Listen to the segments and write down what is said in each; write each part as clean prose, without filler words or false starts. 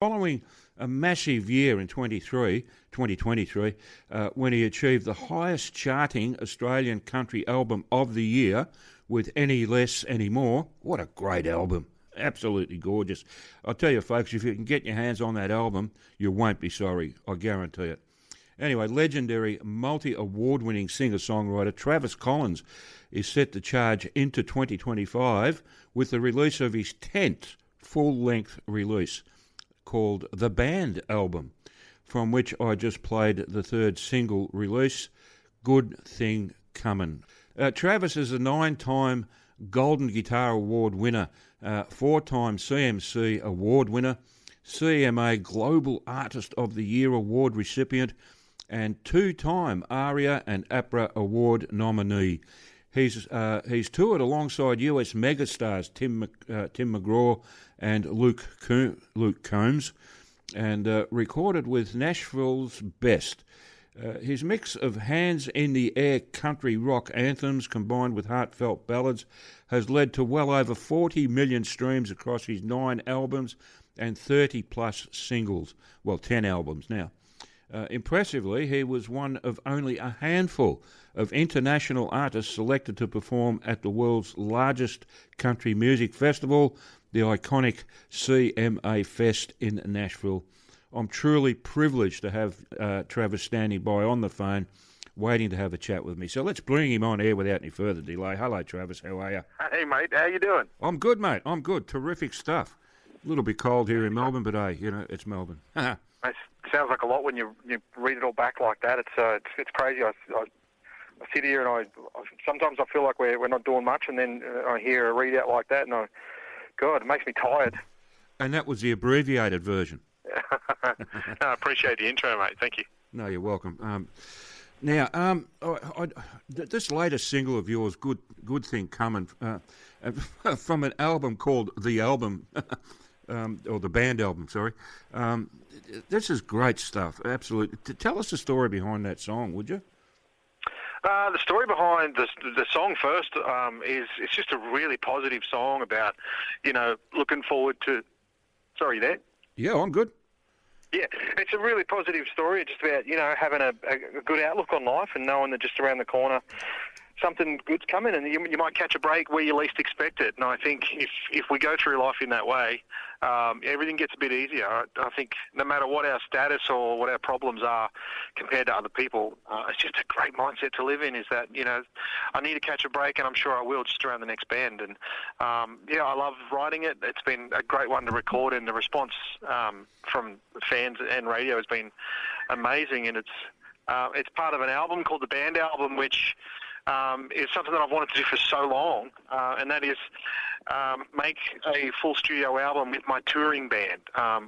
Following a massive year in 2023, when he achieved the highest charting Australian country album of the year with Any Less, Any More. What a great album. Absolutely gorgeous. I'll tell you, folks, if you can get your hands on that album, you won't be sorry. I guarantee it. Anyway, legendary multi-award-winning singer-songwriter Travis Collins is set to charge into 2025 with the release of his 10th full-length release called The Band Album, from which I just played the third single release, Good Thing Comin'. Travis is a 9-time Golden Guitar Award winner, 4-time CMC Award winner, CMA Global Artist of the Year Award recipient, and 2-time ARIA and APRA Award nominee. He's toured alongside US megastars Tim McGraw and Luke Combs, and recorded with Nashville's best. His mix of hands-in-the-air country rock anthems combined with heartfelt ballads has led to well over 40 million streams across his 9 albums and 30-plus singles. Well, 10 albums now. Impressively, he was one of only a handful of international artists selected to perform at the world's largest country music festival, the iconic CMA Fest in Nashville. I'm truly privileged to have Travis standing by on the phone, waiting to have a chat with me. So let's bring him on air without any further delay. Hello, Travis. How are you? Hey, mate. How you doing? I'm good, mate. I'm good. Terrific stuff. A little bit cold here in Melbourne, but hey, you know, it's Melbourne. It sounds like a lot when you read it all back like that. It's crazy. I sit here and sometimes I feel like we're not doing much, and then I hear a readout like that, and God, it makes me tired. And that was the abbreviated version. No, I appreciate the intro, mate. Thank you. No, you're welcome. This latest single of yours, "Good Thing Comin'," from an album called The Album, or The Band Album, sorry. This is great stuff, absolutely. Tell us the story behind that song, would you? The story behind the song first is it's just a really positive song about, looking forward to... Sorry, you there? Yeah, I'm good. Yeah, it's a really positive story. It's just about, having a good outlook on life and knowing that just around the corner something good's coming, and you might catch a break where you least expect it. And I think if we go through life in that way, everything gets a bit easier. I think no matter what our status or what our problems are compared to other people, it's just a great mindset to live in, is that, I need to catch a break, and I'm sure I will, just around the next band. And, I love writing it. It's been a great one to record, and the response from fans and radio has been amazing. And it's part of an album called The Band Album, which... is something that I've wanted to do for so long, and that is make a full studio album with my touring band. I'm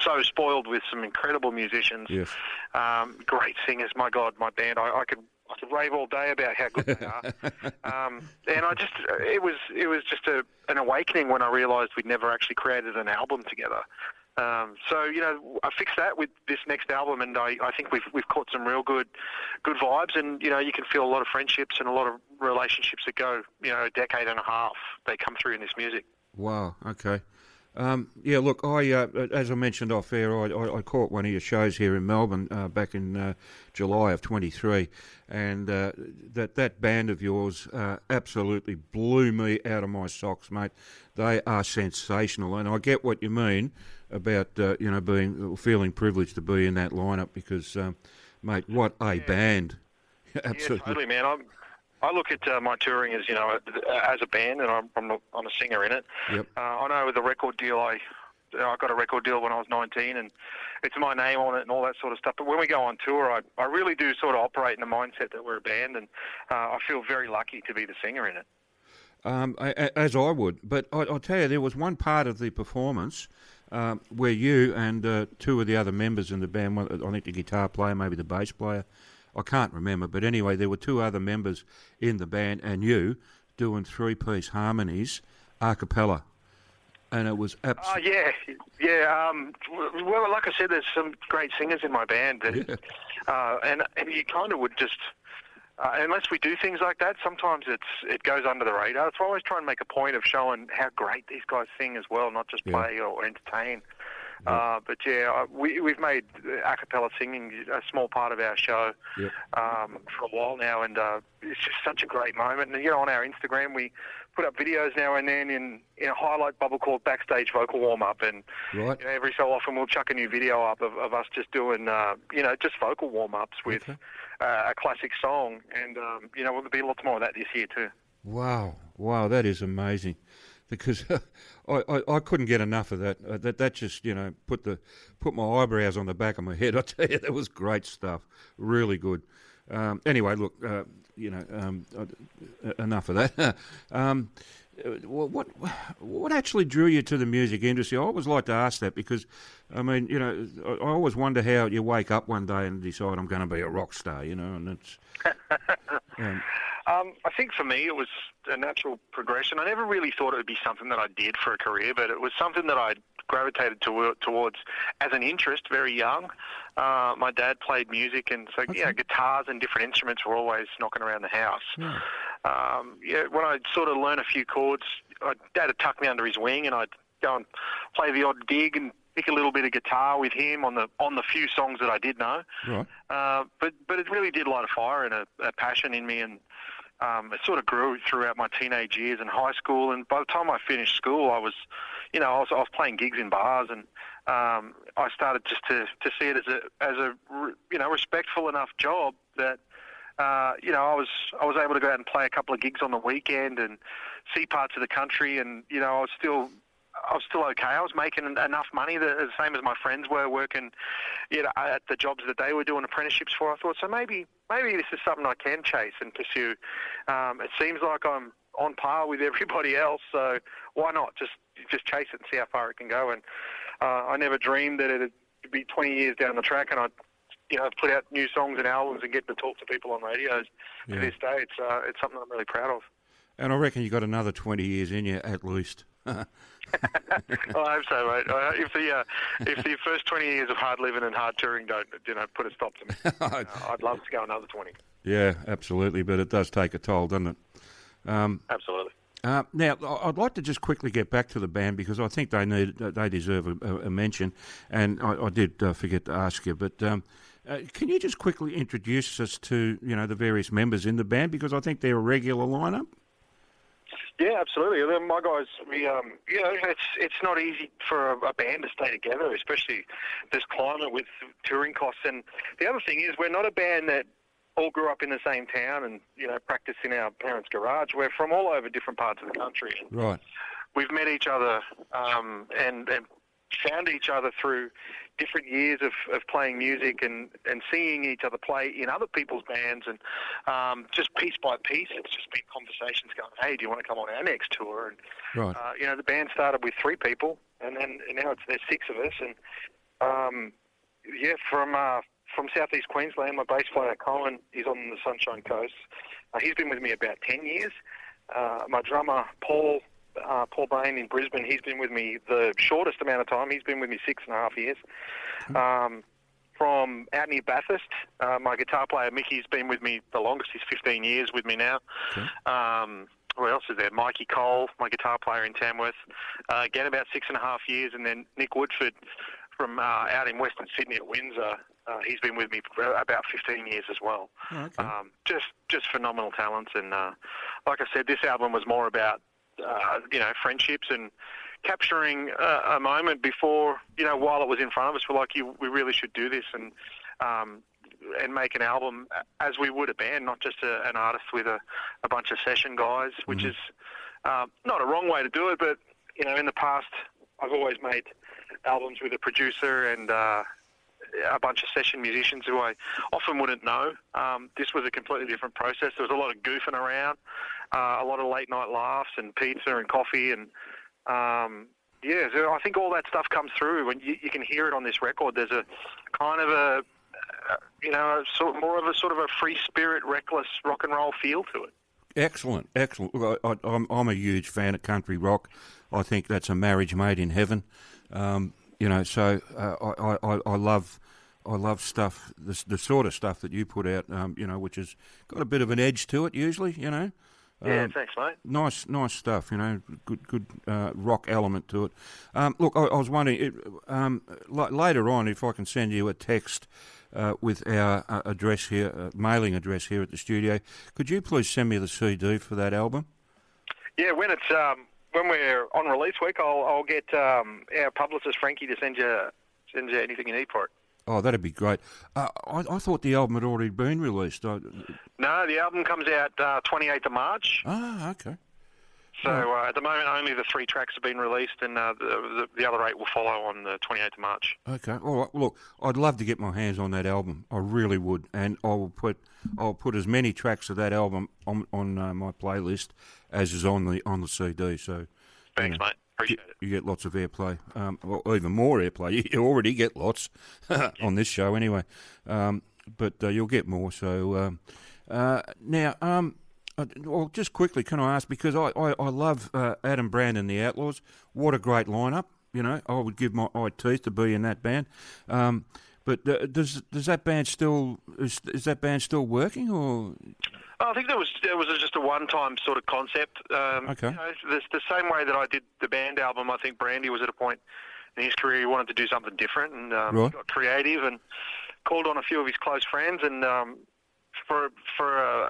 so spoiled with some incredible musicians, yes. Great singers. My God, my band. I could rave all day about how good they are. And it was just an awakening when I realised we'd never actually created an album together. I fixed that with this next album, and I think we've caught some real good vibes, and you can feel a lot of friendships and a lot of relationships that go a decade and a half. They come through in this music. Wow. Okay. Look, I as I mentioned off air, I caught one of your shows here in Melbourne back in July of 23, and that band of yours absolutely blew me out of my socks, mate. They are sensational, and I get what you mean about feeling privileged to be in that lineup, because, mate, what a band! Absolutely, yeah, totally, man. I look at my touring as as a band, and I'm a singer in it. Yep. I know with the record deal, I got a record deal when I was 19, and it's my name on it and all that sort of stuff. But when we go on tour, I really do sort of operate in the mindset that we're a band, and I feel very lucky to be the singer in it. As I would, but I'll tell you, there was one part of the performance where you and 2 of the other members in the band, I think the guitar player, maybe the bass player, I can't remember, but anyway, there were 2 other members in the band and you doing 3-piece harmonies a cappella, and it was absolutely... Well, like I said, there's some great singers in my band, and you kind of would just... unless we do things like that, sometimes it goes under the radar. So I always try and make a point of showing how great these guys sing as well, not just play or entertain. But yeah, we've made a cappella singing a small part of our show for a while now, and it's just such a great moment. And on our Instagram, we put up videos now and then in a highlight bubble called Backstage Vocal Warm Up, and every so often we'll chuck a new video up of us just doing just vocal warm ups with a classic song, and there'll be lots more of that this year too. Wow, that is amazing. Because I couldn't get enough of that. That just put my eyebrows on the back of my head. I tell you, that was great stuff. Really good. Anyway, look, enough of that. What actually drew you to the music industry? I always like to ask that because, I mean, I always wonder how you wake up one day and decide I'm going to be a rock star, and it's. I think for me it was a natural progression. I never really thought it would be something that I did for a career, but it was something that I gravitated towards as an interest very young. My dad played music, and so guitars and different instruments were always knocking around the house. When I sort of learned a few chords, Dad would tuck me under his wing, and I'd go and play the odd gig and pick a little bit of guitar with him on the few songs that I did know. Right. But it really did light a fire and a passion in me, and it sort of grew throughout my teenage years and high school. And by the time I finished school, I was playing gigs in bars, and I started just to see it as a respectful enough job that I was able to go out and play a couple of gigs on the weekend and see parts of the country, and I was still okay. I was making enough money, the same as my friends were working, at the jobs that they were doing apprenticeships for. I thought, so maybe this is something I can chase and pursue. It seems like I'm on par with everybody else, so why not just chase it and see how far it can go? And I never dreamed that it'd be 20 years down the track, and I'd put out new songs and albums and get to talk to people on radios. To this day, it's something I'm really proud of. And I reckon you got another 20 years in you at least. I hope so, mate. If the first 20 years of hard living and hard touring don't put a stop to me, I'd love to go another 20. Yeah, absolutely, but it does take a toll, doesn't it? Absolutely. Now, I'd like to just quickly get back to the band because I think they deserve a mention, and I did forget to ask you, but can you just quickly introduce us to the various members in the band, because I think they're a regular lineup? Yeah, absolutely. My guys, it's not easy for a band to stay together, especially this climate with touring costs. And the other thing is, we're not a band that all grew up in the same town and practice in our parents' garage. We're from all over different parts of the country. Right. We've met each other and found each other through different years of playing music and seeing each other play in other people's bands, and just piece by piece it's just been conversations going, hey, do you want to come on our next tour? And right. The band started with 3 people, and now there's 6 of us, and from southeast Queensland, my bass player Colin is on the Sunshine Coast. He's been with me about 10 years. My drummer Paul Bain in Brisbane, he's been with me the shortest amount of time. He's been with me 6.5 years. From out near Bathurst, my guitar player Mickey's been with me the longest. He's 15 years with me now. Okay. Who else is there? Mikey Cole, my guitar player in Tamworth, again about 6.5 years. And then Nick Woodford from out in Western Sydney at Windsor. He's been with me for about 15 years as well. Oh, okay. Just phenomenal talents. And like I said, this album was more about friendships and capturing a moment before, while it was in front of us. We're like, we really should do this and make an album as we would a band, not just an artist with a bunch of session guys, which is not a wrong way to do it, but, in the past I've always made albums with a producer and a bunch of session musicians who I often wouldn't know. This was a completely different process. There was a lot of goofing around, a lot of late night laughs and pizza and coffee, and so I think all that stuff comes through when you can hear it on this record. There's a kind of more of a free spirit, reckless rock and roll feel to it. Excellent. Well, I'm a huge fan of country rock. I think that's a marriage made in heaven. So I love stuff, the sort of stuff that you put out, which has got a bit of an edge to it usually, Yeah, thanks, mate. Nice stuff. Good rock element to it. Look, I was wondering, later on, if I can send you a text with our address here, mailing address here at the studio, could you please send me the CD for that album? Yeah, when we're on release week, I'll get our publicist Frankie to send you anything you need for it. Oh, that'd be great. I thought the album had already been released. No, the album comes out 28th of March. Ah, okay. So at the moment, only the 3 tracks have been released, and the other 8 will follow on the 28th of March. Okay. All right. Look, I'd love to get my hands on that album. I really would, and I'll put as many tracks of that album on my playlist as is on the CD. So thanks, mate. Appreciate it. You get lots of airplay, or even more airplay. You already get lots on this show anyway, but you'll get more. So now, well, just quickly, can I ask, because I love Adam Brand and the Outlaws. What a great lineup! I would give my eye teeth to be in that band. But does that band still is that band still working, or? I think it was just a one-time sort of concept. Okay. The same way that I did the band album, I think Brandy was at a point in his career he wanted to do something different, and right. He got creative and called on a few of his close friends, and for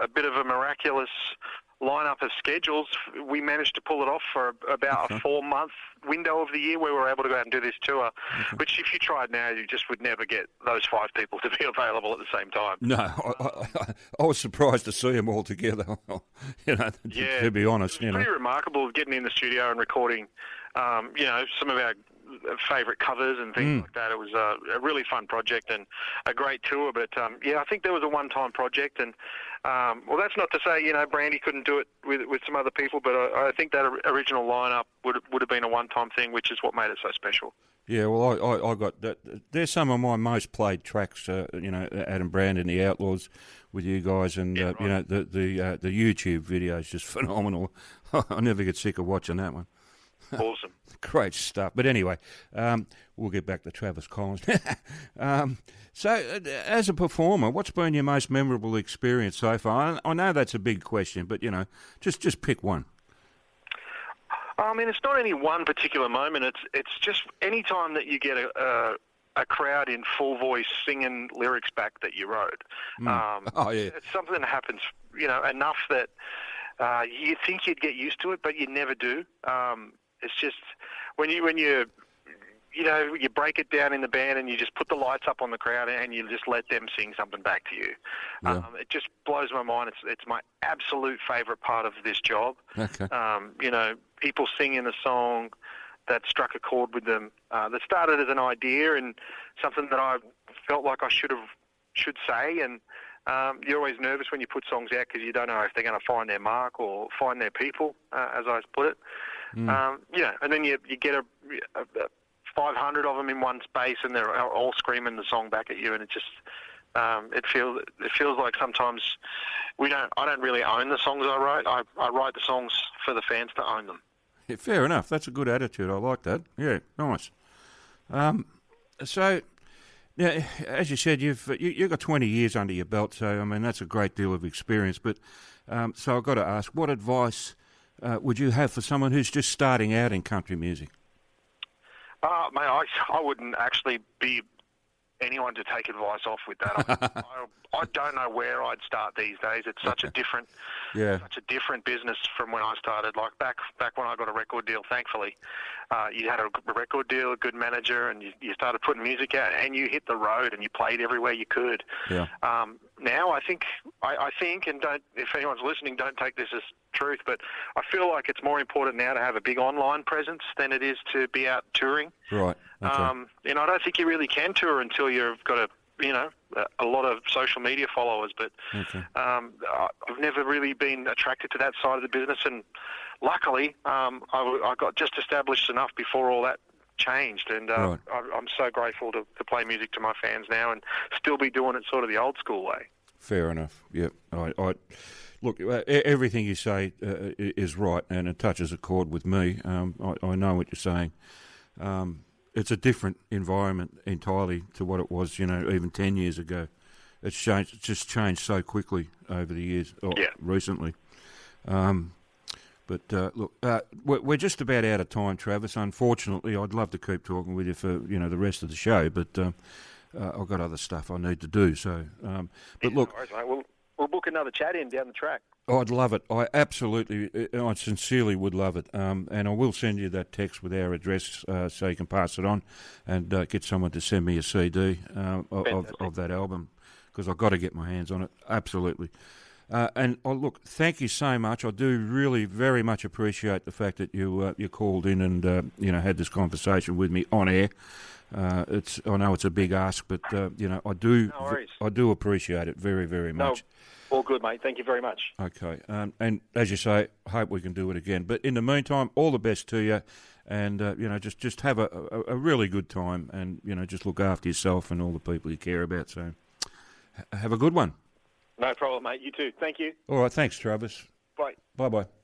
a bit of a miraculous lineup of schedules, we managed to pull it off for about a 4-month window of the year where we were able to go out and do this tour, which if you tried now, you just would never get those 5 people to be available at the same time. No, I was surprised to see them all together, to be honest. Pretty remarkable getting in the studio and recording, some of our favourite covers and things like that. It was a really fun project and a great tour, but I think there was a one-time project, and that's not to say Brandy couldn't do it with some other people, but I think that original lineup would have been a one-time thing, which is what made it so special. Yeah, well, I got that. They're some of my most played tracks. Adam Brand and the Outlaws with you guys, and right. The YouTube video is just phenomenal. I never get sick of watching that one. Awesome. Great stuff. But anyway, we'll get back to Travis Collins. So, as a performer, what's been your most memorable experience so far? I know that's a big question, but, just pick one. I mean, it's not any one particular moment. It's just any time that you get a crowd in full voice singing lyrics back that you wrote. It's something that happens, enough that you think you'd get used to it, but you never do. It's just when you break it down in the band and you just put the lights up on the crowd and you just let them sing something back to you. Yeah. It just blows my mind. It's my absolute favourite part of this job. Okay. People singing a song that struck a chord with them, that started as an idea and something that I felt like I should say, and you're always nervous when you put songs out because you don't know if they're going to find their mark or find their people, as I put it. And then you get a 500 of them in one space, and they're all screaming the song back at you, and it just it feels like sometimes I don't really own the songs I write. I write the songs for the fans to own them. Yeah, fair enough. That's a good attitude. I like that. Yeah, nice. So, yeah, as you said, you've got 20 years under your belt, so I mean that's a great deal of experience. But so I've got to ask, what advice would you have for someone who's just starting out in country music? Mate, I wouldn't actually be anyone to take advice off with that. I don't know where I'd start these days. It's such a different, such a different business from when I started. Like back when I got a record deal, thankfully, you had a record deal, a good manager, and you started putting music out, and you hit the road and you played everywhere you could. Yeah. Now I think, and don't, if anyone's listening, don't take this as truth, but I feel like it's more important now to have a big online presence than it is to be out touring. Right. Okay. I don't think you really can tour until you've got a lot of social media followers, but okay. I've never really been attracted to that side of the business, and luckily I got just established enough before all that changed, and right. I'm so grateful to play music to my fans now and still be doing it sort of the old school way. Fair enough. Yep. Look, everything you say is right, and it touches a chord with me. I know what you're saying. It's a different environment entirely to what it was, even 10 years ago. It's changed. It's just changed so quickly over the years, recently. But look, we're just about out of time, Travis. Unfortunately, I'd love to keep talking with you for the rest of the show, but I've got other stuff I need to do. So, but look, no worries, mate. We'll book another chat in down the track. I'd love it. I sincerely would love it. And I will send you that text with our address so you can pass it on and get someone to send me a CD of that album because I've got to get my hands on it. Absolutely. And look, thank you so much. I do really very much appreciate the fact that you called in and had this conversation with me on air. I know it's a big ask, but I do No worries. I do appreciate it very, very much. No, all good, mate. Thank you very much. Okay, and as you say, hope we can do it again. But in the meantime, all the best to you, and just have a really good time, and just look after yourself and all the people you care about. So have a good one. No problem, mate. You too. Thank you. All right, thanks, Travis. Bye. Bye-bye.